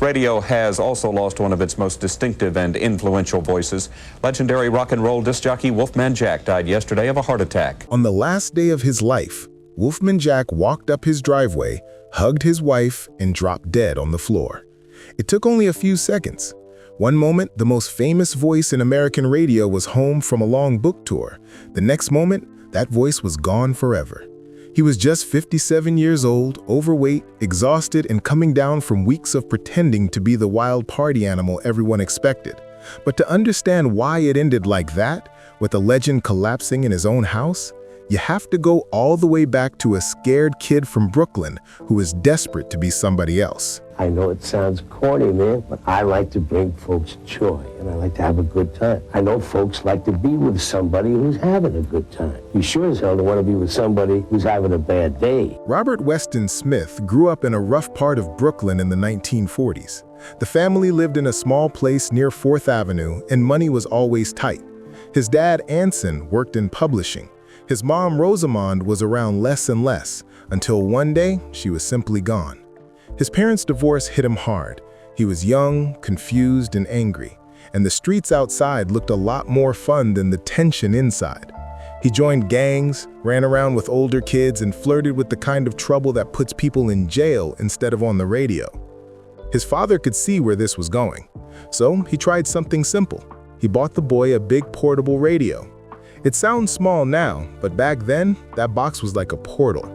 Radio has also lost one of its most distinctive and influential voices. Legendary rock and roll disc jockey Wolfman Jack died yesterday of a heart attack. On the last day of his life, Wolfman Jack walked up his driveway, hugged his wife, and dropped dead on the floor. It took only a few seconds. One moment, the most famous voice in American radio was home from a long book tour. The next moment, that voice was gone forever. He was just 57 years old, overweight, exhausted, and coming down from weeks of pretending to be the wild party animal everyone expected. But to understand why it ended like that, with a legend collapsing in his own house, you have to go all the way back to a scared kid from Brooklyn who was desperate to be somebody else. I know it sounds corny, man, but I like to bring folks joy, and I like to have a good time. I know folks like to be with somebody who's having a good time. You sure as hell don't want to be with somebody who's having a bad day. Robert Weston Smith grew up in a rough part of Brooklyn in the 1940s. The family lived in a small place near 4th Avenue, and money was always tight. His dad, Anson, worked in publishing. His mom, Rosamond, was around less and less, until one day she was simply gone. His parents' divorce hit him hard. He was young, confused, and angry, and the streets outside looked a lot more fun than the tension inside. He joined gangs, ran around with older kids, and flirted with the kind of trouble that puts people in jail instead of on the radio. His father could see where this was going, so he tried something simple. He bought the boy a big portable radio. It sounds small now, but back then, that box was like a portal.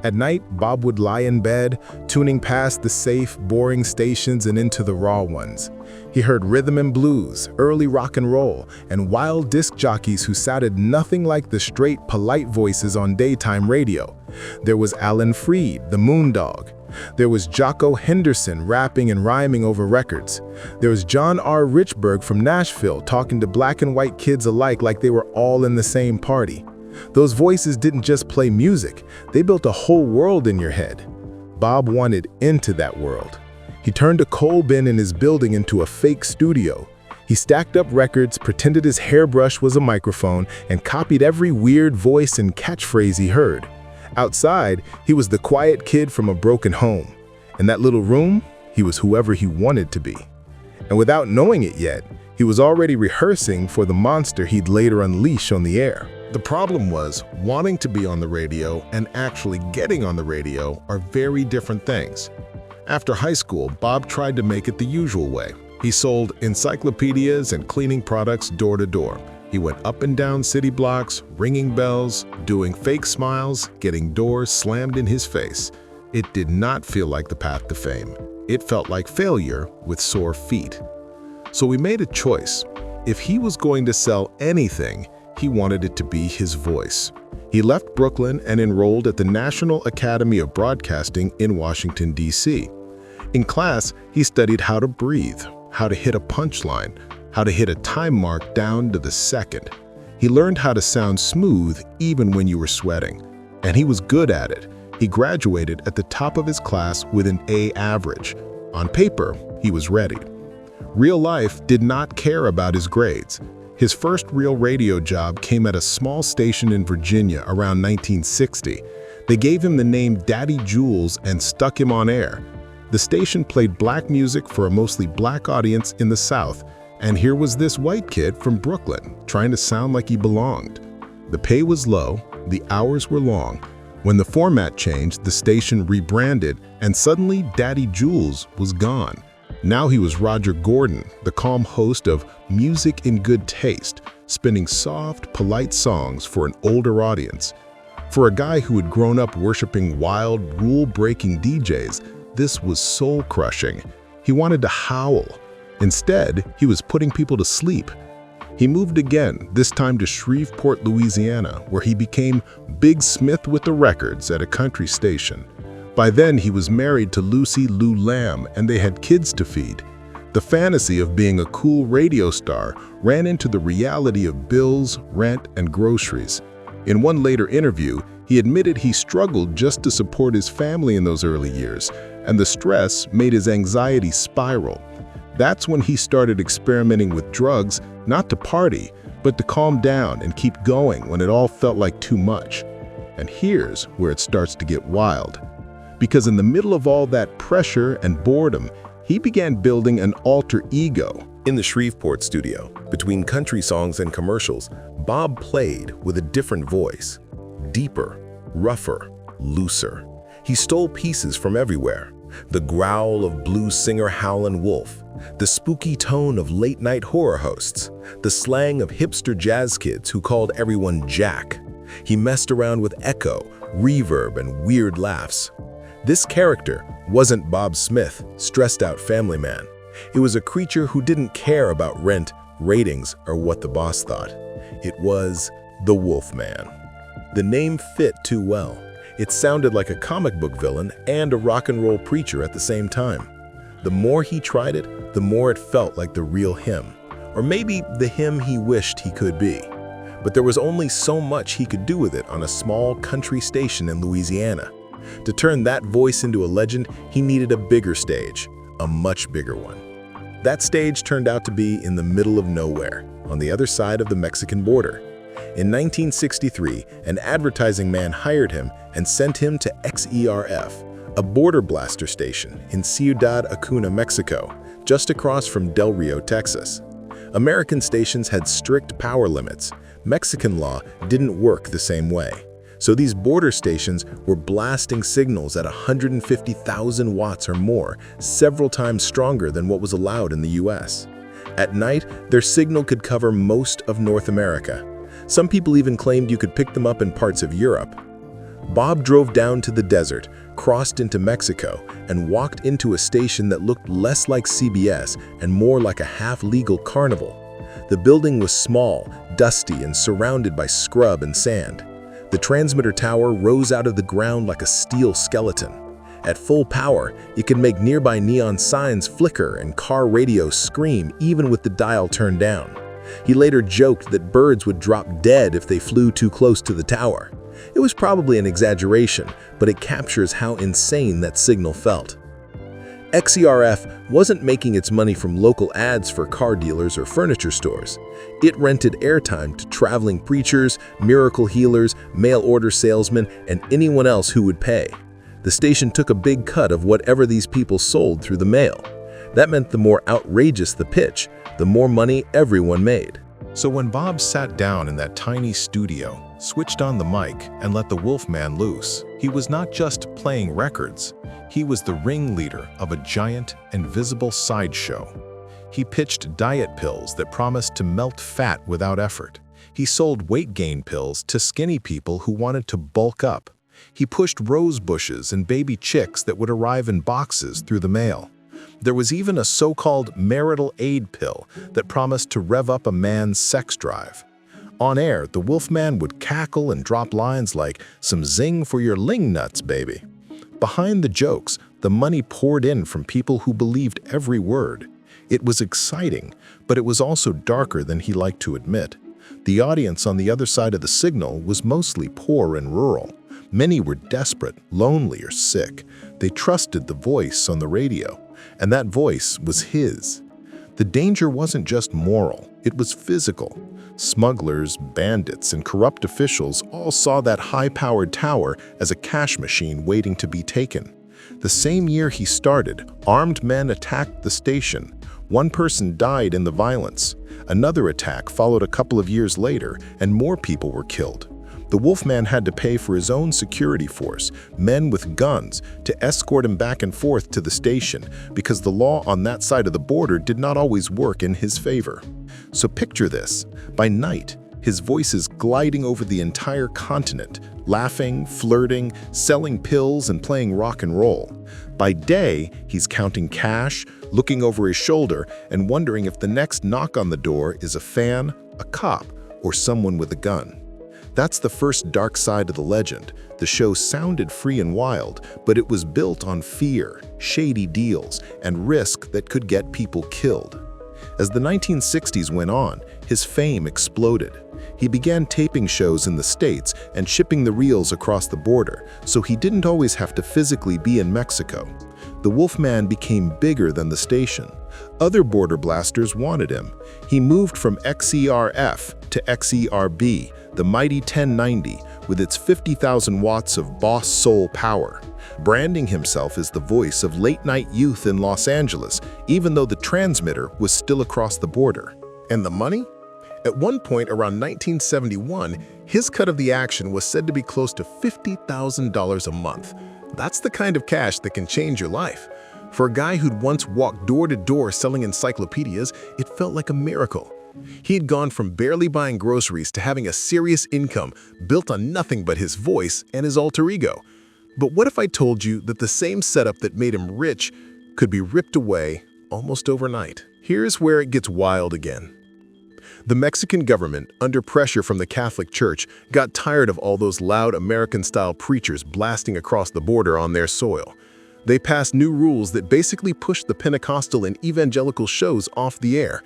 At night, Bob would lie in bed, tuning past the safe, boring stations and into the raw ones. He heard rhythm and blues, early rock and roll, and wild disc jockeys who sounded nothing like the straight, polite voices on daytime radio. There was Alan Freed, the Moondog. There was Jocko Henderson rapping and rhyming over records. There was John R. Richburg from Nashville talking to black and white kids alike like they were all in the same party. Those voices didn't just play music, they built a whole world in your head. Bob wanted into that world. He turned a coal bin in his building into a fake studio. He stacked up records, pretended his hairbrush was a microphone, and copied every weird voice and catchphrase he heard. Outside, he was the quiet kid from a broken home. In that little room, he was whoever he wanted to be. And without knowing it yet, he was already rehearsing for the monster he'd later unleash on the air. The problem was, wanting to be on the radio and actually getting on the radio are very different things. After high school, Bob tried to make it the usual way. He sold encyclopedias and cleaning products door to door. He went up and down city blocks, ringing bells, doing fake smiles, getting doors slammed in his face. It did not feel like the path to fame. It felt like failure with sore feet. So we made a choice. If he was going to sell anything, he wanted it to be his voice. He left Brooklyn and enrolled at the National Academy of Broadcasting in Washington, D.C. In class, he studied how to breathe, how to hit a punchline, how to hit a time mark down to the second. He learned how to sound smooth even when you were sweating, and he was good at it. He graduated at the top of his class with an A average. On paper, he was ready. Real life did not care about his grades. His first real radio job came at a small station in Virginia around 1960. They gave him the name Daddy Jules and stuck him on air. The station played black music for a mostly black audience in the South, and here was this white kid from Brooklyn trying to sound like he belonged. The pay was low, the hours were long. When the format changed, the station rebranded, and suddenly Daddy Jules was gone. Now he was Roger Gordon, the calm host of Music in Good Taste, spinning soft, polite songs for an older audience. For a guy who had grown up worshiping wild, rule-breaking DJs, this was soul-crushing. He wanted to howl. Instead, he was putting people to sleep. He moved again, this time to Shreveport, Louisiana, where he became Big Smith with the records at a country station. By then, he was married to Lucy Lou Lamb, and they had kids to feed. The fantasy of being a cool radio star ran into the reality of bills, rent, and groceries. In one later interview, he admitted he struggled just to support his family in those early years, and the stress made his anxiety spiral. That's when he started experimenting with drugs, not to party, but to calm down and keep going when it all felt like too much. And here's where it starts to get wild. Because in the middle of all that pressure and boredom, He began building an alter ego. In the Shreveport studio, between country songs and commercials, Bob played with a different voice. Deeper, rougher, looser. He stole pieces from everywhere. The growl of blues singer Howlin' Wolf, the spooky tone of late-night horror hosts, the slang of hipster jazz kids who called everyone Jack. He messed around with echo, reverb, and weird laughs. This character wasn't Bob Smith, stressed-out family man. It was a creature who didn't care about rent, ratings, or what the boss thought. It was the Wolfman. The name fit too well. It sounded like a comic book villain and a rock and roll preacher at the same time. The more he tried it, the more it felt like the real him. Or maybe the him he wished he could be. But there was only so much he could do with it on a small country station in Louisiana. To turn that voice into a legend, he needed a bigger stage, a much bigger one. That stage turned out to be in the middle of nowhere, on the other side of the Mexican border. In 1963, an advertising man hired him and sent him to XERF, a border blaster station in Ciudad Acuna, Mexico, just across from Del Rio, Texas. American stations had strict power limits. Mexican law didn't work the same way. So these border stations were blasting signals at 150,000 watts or more, several times stronger than what was allowed in the US. At night, their signal could cover most of North America. Some people even claimed you could pick them up in parts of Europe. Bob drove down to the desert, crossed into Mexico, and walked into a station that looked less like CBS and more like a half-legal carnival. The building was small, dusty, and surrounded by scrub and sand. The transmitter tower rose out of the ground like a steel skeleton. At full power, it could make nearby neon signs flicker and car radios scream even with the dial turned down. He later joked that birds would drop dead if they flew too close to the tower. It was probably an exaggeration, but it captures how insane that signal felt. XERF wasn't making its money from local ads for car dealers or furniture stores. It rented airtime to traveling preachers, miracle healers, mail-order salesmen, and anyone else who would pay. The station took a big cut of whatever these people sold through the mail. That meant the more outrageous the pitch, the more money everyone made. So when Bob sat down in that tiny studio, switched on the mic, and let the Wolfman loose, he was not just playing records. He was the ringleader of a giant, invisible sideshow. He pitched diet pills that promised to melt fat without effort. He sold weight gain pills to skinny people who wanted to bulk up. He pushed rose bushes and baby chicks that would arrive in boxes through the mail. There was even a so-called marital aid pill that promised to rev up a man's sex drive. On air, the Wolfman would cackle and drop lines like, "Some zing for your ling nuts, baby." Behind the jokes, the money poured in from people who believed every word. It was exciting, but it was also darker than he liked to admit. The audience on the other side of the signal was mostly poor and rural. Many were desperate, lonely, or sick. They trusted the voice on the radio, and that voice was his. The danger wasn't just moral, it was physical. Smugglers, bandits, and corrupt officials all saw that high-powered tower as a cash machine waiting to be taken. The same year he started, armed men attacked the station. One person died in the violence. Another attack followed a couple of years later, and more people were killed. The Wolfman had to pay for his own security force, men with guns, to escort him back and forth to the station because the law on that side of the border did not always work in his favor. So picture this. By night, his voice is gliding over the entire continent, laughing, flirting, selling pills, and playing rock and roll. By day, he's counting cash, looking over his shoulder, and wondering if the next knock on the door is a fan, a cop, or someone with a gun. That's the first dark side of the legend. The show sounded free and wild, but it was built on fear, shady deals, and risk that could get people killed. As the 1960s went on, his fame exploded. He began taping shows in the States and shipping the reels across the border, so he didn't always have to physically be in Mexico. The Wolfman became bigger than the station. Other border blasters wanted him. He moved from XERF to XERB, the mighty 1090, with its 50,000 watts of boss soul power, branding himself as the voice of late-night youth in Los Angeles, even though the transmitter was still across the border. And the money? At one point around 1971, his cut of the action was said to be close to $50,000 a month. That's the kind of cash that can change your life. For a guy who'd once walked door to door selling encyclopedias, it felt like a miracle. He had gone from barely buying groceries to having a serious income built on nothing but his voice and his alter ego. But what if I told you that the same setup that made him rich could be ripped away almost overnight? Here's where it gets wild again. The Mexican government, under pressure from the Catholic Church, got tired of all those loud American-style preachers blasting across the border on their soil. They passed new rules that basically pushed the Pentecostal and evangelical shows off the air.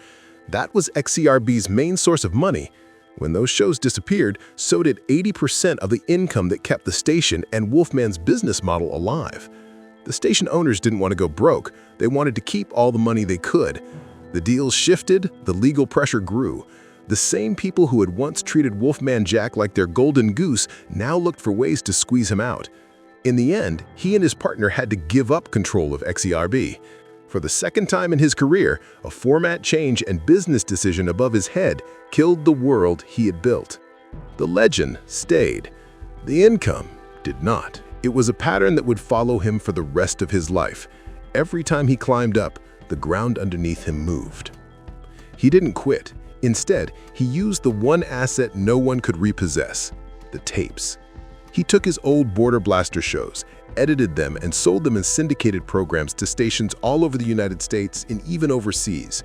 That was XERB's main source of money. When those shows disappeared, so did 80% of the income that kept the station and Wolfman's business model alive. The station owners didn't want to go broke. They wanted to keep all the money they could. The deals shifted, the legal pressure grew. The same people who had once treated Wolfman Jack like their golden goose now looked for ways to squeeze him out. In the end, he and his partner had to give up control of XERB. For the second time in his career, a format change and business decision above his head killed the world he had built. The legend stayed. The income did not. It was a pattern that would follow him for the rest of his life. Every time he climbed up, the ground underneath him moved. He didn't quit. Instead, he used the one asset no one could repossess: the tapes. He took his old Border Blaster shows, edited them, and sold them in syndicated programs to stations all over the United States and even overseas.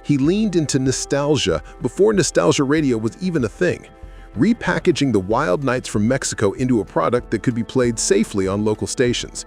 He leaned into nostalgia before nostalgia radio was even a thing, repackaging the wild nights from Mexico into a product that could be played safely on local stations.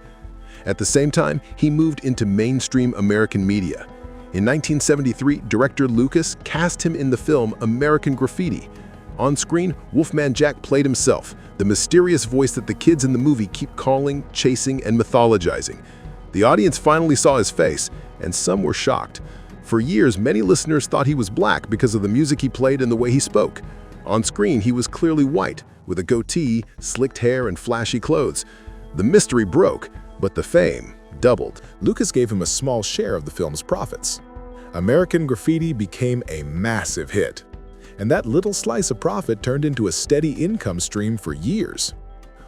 At the same time, he moved into mainstream American media. In 1973, director Lucas cast him in the film American Graffiti. On screen, Wolfman Jack played himself, the mysterious voice that the kids in the movie keep calling, chasing, and mythologizing. The audience finally saw his face, and some were shocked. For years, many listeners thought he was black because of the music he played and the way he spoke. On screen, he was clearly white, with a goatee, slicked hair, and flashy clothes. The mystery broke, but the fame doubled. Lucas gave him a small share of the film's profits. American Graffiti became a massive hit, and that little slice of profit turned into a steady income stream for years.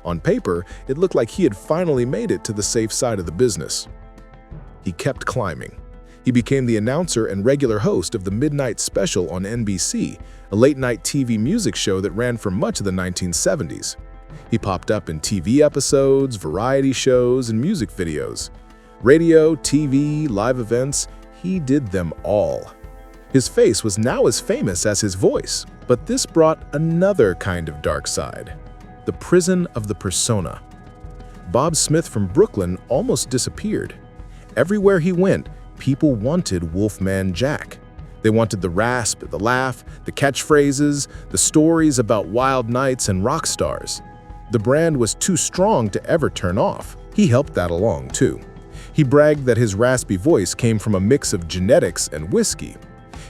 On paper, it looked like he had finally made it to the safe side of the business. He kept climbing. He became the announcer and regular host of the Midnight Special on NBC, a late-night TV music show that ran for much of the 1970s. He popped up in TV episodes, variety shows, and music videos. Radio, TV, live events, he did them all. His face was now as famous as his voice, but this brought another kind of dark side: the prison of the persona. Bob Smith from Brooklyn almost disappeared. Everywhere he went, people wanted Wolfman Jack. They wanted the rasp, the laugh, the catchphrases, the stories about wild nights and rock stars. The brand was too strong to ever turn off. He helped that along, too. He bragged that his raspy voice came from a mix of genetics and whiskey.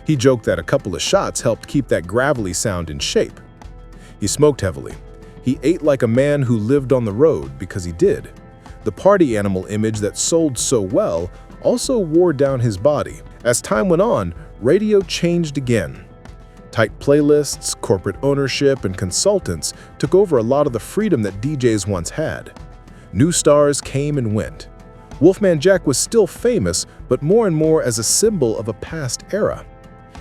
He joked that a couple of shots helped keep that gravelly sound in shape. He smoked heavily. He ate like a man who lived on the road, because he did. The party animal image that sold so well also wore down his body. As time went on, radio changed again. Tight playlists, corporate ownership, and consultants took over a lot of the freedom that DJs once had. New stars came and went. Wolfman Jack was still famous, but more and more as a symbol of a past era.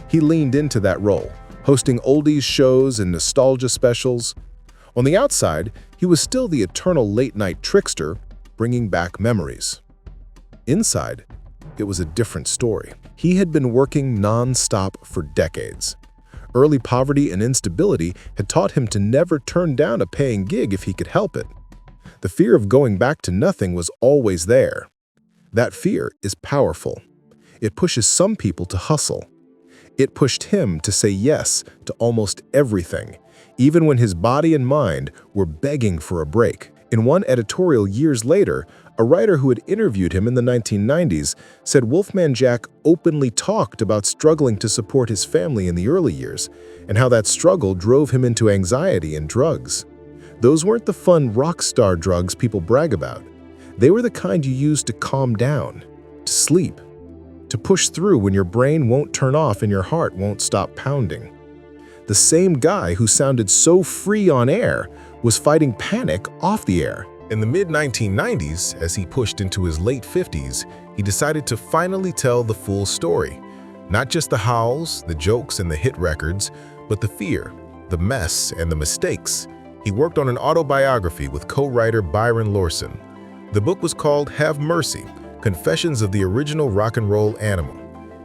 He leaned into that role, hosting oldies shows and nostalgia specials. On the outside, he was still the eternal late-night trickster, bringing back memories. Inside, it was a different story. He had been working non-stop for decades. Early poverty and instability had taught him to never turn down a paying gig if he could help it. The fear of going back to nothing was always there. That fear is powerful. It pushes some people to hustle. It pushed him to say yes to almost everything, even when his body and mind were begging for a break. In one editorial years later, a writer who had interviewed him in the 1990s said Wolfman Jack openly talked about struggling to support his family in the early years, and how that struggle drove him into anxiety and drugs. Those weren't the fun rock star drugs people brag about. They were the kind you use to calm down, to sleep, to push through when your brain won't turn off and your heart won't stop pounding. The same guy who sounded so free on air was fighting panic off the air. In the mid-1990s, as he pushed into his late 50s, he decided to finally tell the full story. Not just the howls, the jokes, and the hit records, but the fear, the mess, and the mistakes. He worked on an autobiography with co-writer Byron Lorson. The book was called Have Mercy, Confessions of the Original Rock and Roll Animal.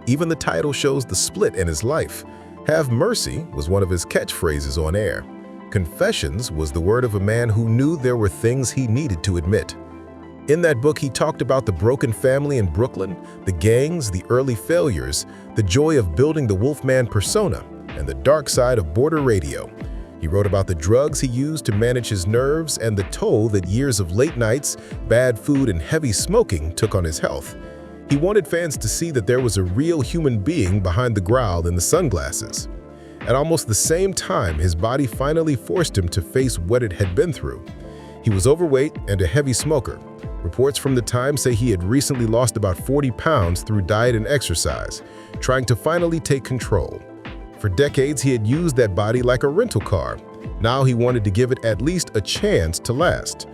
Even the title shows the split in his life. Have mercy was one of his catchphrases on air. Confessions was the word of a man who knew there were things he needed to admit. In that book, he talked about the broken family in Brooklyn, the gangs, the early failures, the joy of building the Wolfman persona, and the dark side of border radio. He wrote about the drugs he used to manage his nerves and the toll that years of late nights, bad food, and heavy smoking took on his health. He wanted fans to see that there was a real human being behind the growl and the sunglasses. At almost the same time, his body finally forced him to face what it had been through. He was overweight and a heavy smoker. Reports from the time say he had recently lost about 40 pounds through diet and exercise, trying to finally take control. For decades, he had used that body like a rental car. Now he wanted to give it at least a chance to last.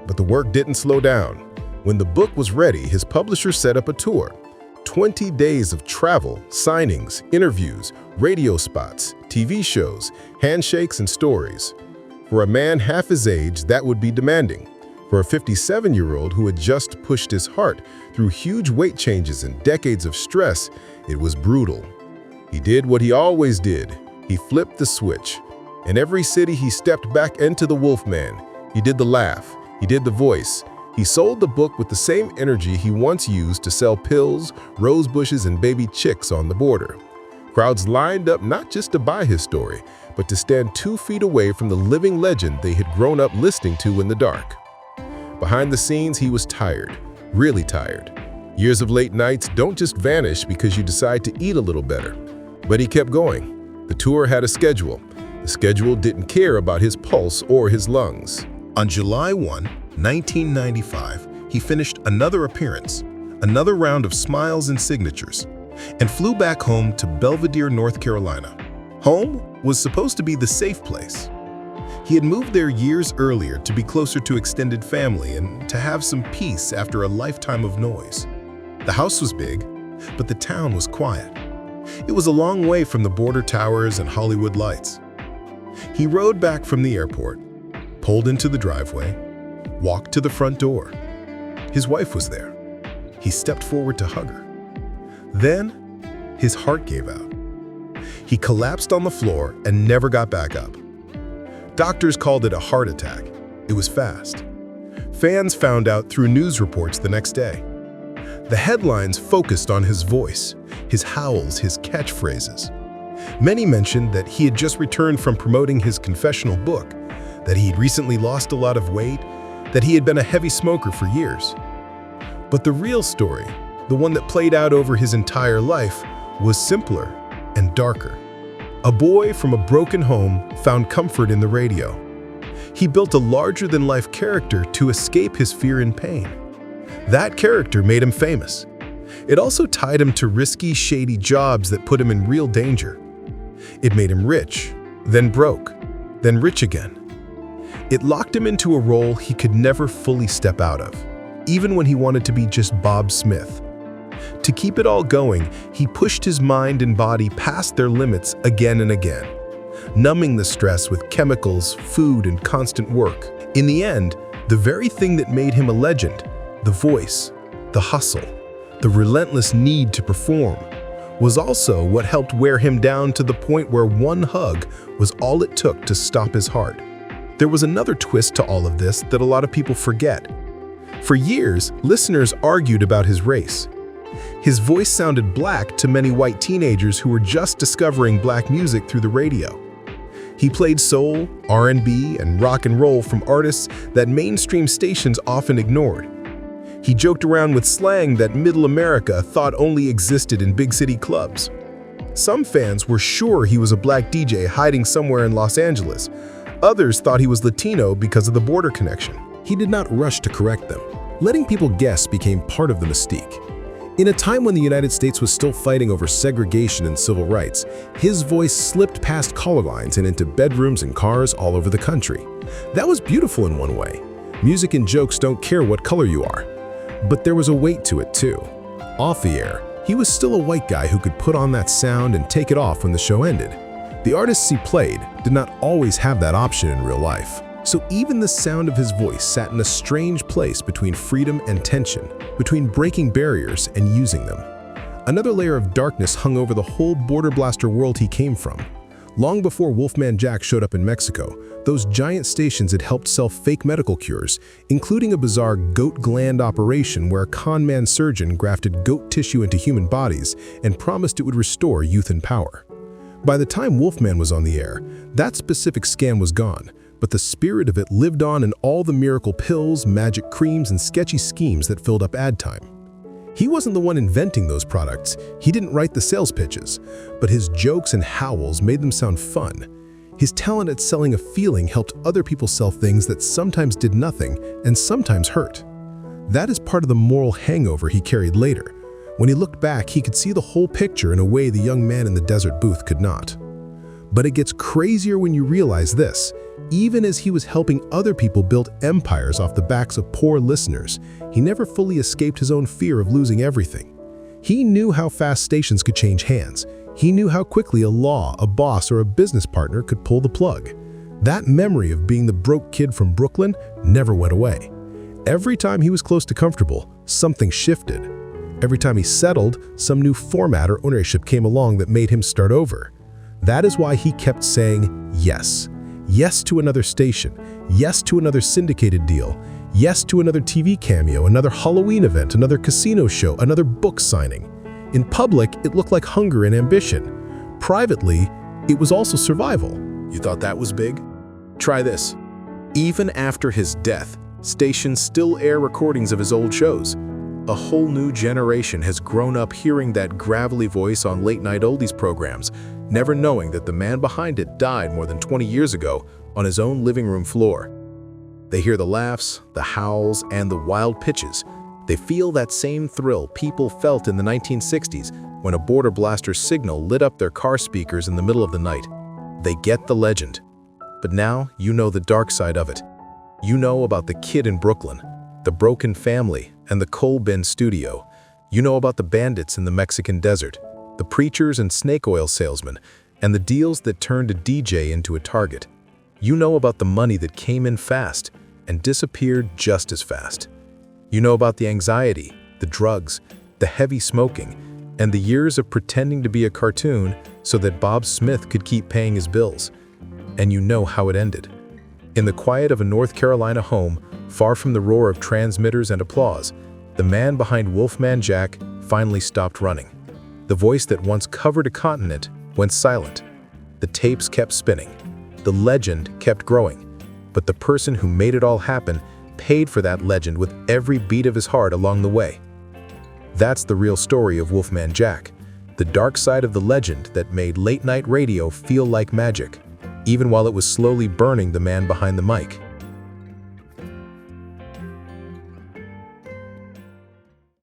But the work didn't slow down. When the book was ready, his publisher set up a tour. 20 days of travel, signings, interviews, radio spots, TV shows, handshakes, and stories. For a man half his age, that would be demanding. For a 57-year-old who had just pushed his heart through huge weight changes and decades of stress, it was brutal. He did what he always did. He flipped the switch. In every city, he stepped back into the Wolfman. He did the laugh. He did the voice. He sold the book with the same energy he once used to sell pills, rose bushes, and baby chicks on the border. Crowds lined up not just to buy his story, but to stand 2 feet away from the living legend they had grown up listening to in the dark. Behind the scenes, he was tired, really tired. Years of late nights don't just vanish because you decide to eat a little better. But he kept going. The tour had a schedule. The schedule didn't care about his pulse or his lungs. On July 1, 1995, he finished another appearance, another round of smiles and signatures, and flew back home to Belvedere, North Carolina. Home was supposed to be the safe place. He had moved there years earlier to be closer to extended family and to have some peace after a lifetime of noise. The house was big, but the town was quiet. It was a long way from the border towers and Hollywood lights. He rode back from the airport, pulled into the driveway, walked to the front door. His wife was there. He stepped forward to hug her. Then, his heart gave out. He collapsed on the floor and never got back up. Doctors called it a heart attack. It was fast. Fans found out through news reports the next day. The headlines focused on his voice, his howls, his catchphrases. Many mentioned that he had just returned from promoting his confessional book, that he had recently lost a lot of weight, that he had been a heavy smoker for years. But the real story, the one that played out over his entire life, was simpler and darker. A boy from a broken home found comfort in the radio. He built a larger-than-life character to escape his fear and pain. That character made him famous. It also tied him to risky, shady jobs that put him in real danger. It made him rich, then broke, then rich again. It locked him into a role he could never fully step out of, even when he wanted to be just Bob Smith. To keep it all going, he pushed his mind and body past their limits again and again, numbing the stress with chemicals, food, and constant work. In the end, the very thing that made him a legend, the voice, the hustle, the relentless need to perform, was also what helped wear him down to the point where one hug was all it took to stop his heart. There was another twist to all of this that a lot of people forget. For years, listeners argued about his race. His voice sounded black to many white teenagers who were just discovering black music through the radio. He played soul, R&B, and rock and roll from artists that mainstream stations often ignored. He joked around with slang that middle America thought only existed in big city clubs. Some fans were sure he was a black DJ hiding somewhere in Los Angeles. Others thought he was Latino because of the border connection. He did not rush to correct them. Letting people guess became part of the mystique. In a time when the United States was still fighting over segregation and civil rights, his voice slipped past color lines and into bedrooms and cars all over the country. That was beautiful in one way. Music and jokes don't care what color you are. But there was a weight to it too. Off the air, he was still a white guy who could put on that sound and take it off when the show ended. The artists he played did not always have that option in real life. So even the sound of his voice sat in a strange place between freedom and tension, between breaking barriers and using them. Another layer of darkness hung over the whole border blaster world he came from. Long before Wolfman Jack showed up in Mexico, those giant stations had helped sell fake medical cures, including a bizarre goat gland operation where a con-man surgeon grafted goat tissue into human bodies and promised it would restore youth and power. By the time Wolfman was on the air, that specific scam was gone, but the spirit of it lived on in all the miracle pills, magic creams, and sketchy schemes that filled up ad time. He wasn't the one inventing those products, he didn't write the sales pitches, but his jokes and howls made them sound fun. His talent at selling a feeling helped other people sell things that sometimes did nothing and sometimes hurt. That is part of the moral hangover he carried later. When he looked back, he could see the whole picture in a way the young man in the desert booth could not. But it gets crazier when you realize this. Even as he was helping other people build empires off the backs of poor listeners, he never fully escaped his own fear of losing everything. He knew how fast stations could change hands. He knew how quickly a law, a boss, or a business partner could pull the plug. That memory of being the broke kid from Brooklyn never went away. Every time he was close to comfortable, something shifted. Every time he settled, some new format or ownership came along that made him start over. That is why he kept saying yes. Yes to another station. Yes to another syndicated deal. Yes to another TV cameo, another Halloween event, another casino show, another book signing. In public, it looked like hunger and ambition. Privately, it was also survival. You thought that was big? Try this. Even after his death, stations still air recordings of his old shows. A whole new generation has grown up hearing that gravelly voice on late-night oldies programs, never knowing that the man behind it died more than 20 years ago on his own living room floor. They hear the laughs, the howls, and the wild pitches. They feel that same thrill people felt in the 1960s when a border blaster signal lit up their car speakers in the middle of the night. They get the legend. But now you know the dark side of it. You know about the kid in Brooklyn, the broken family, and the coal bin studio. You know about the bandits in the Mexican desert, the preachers and snake oil salesmen, and the deals that turned a DJ into a target. You know about the money that came in fast and disappeared just as fast. You know about the anxiety, the drugs, the heavy smoking, and the years of pretending to be a cartoon so that Bob Smith could keep paying his bills. And you know how it ended. In the quiet of a North Carolina home, far from the roar of transmitters and applause, the man behind Wolfman Jack finally stopped running. The voice that once covered a continent went silent. The tapes kept spinning. The legend kept growing. But the person who made it all happen paid for that legend with every beat of his heart along the way. That's the real story of Wolfman Jack, the dark side of the legend that made late-night radio feel like magic, even while it was slowly burning the man behind the mic.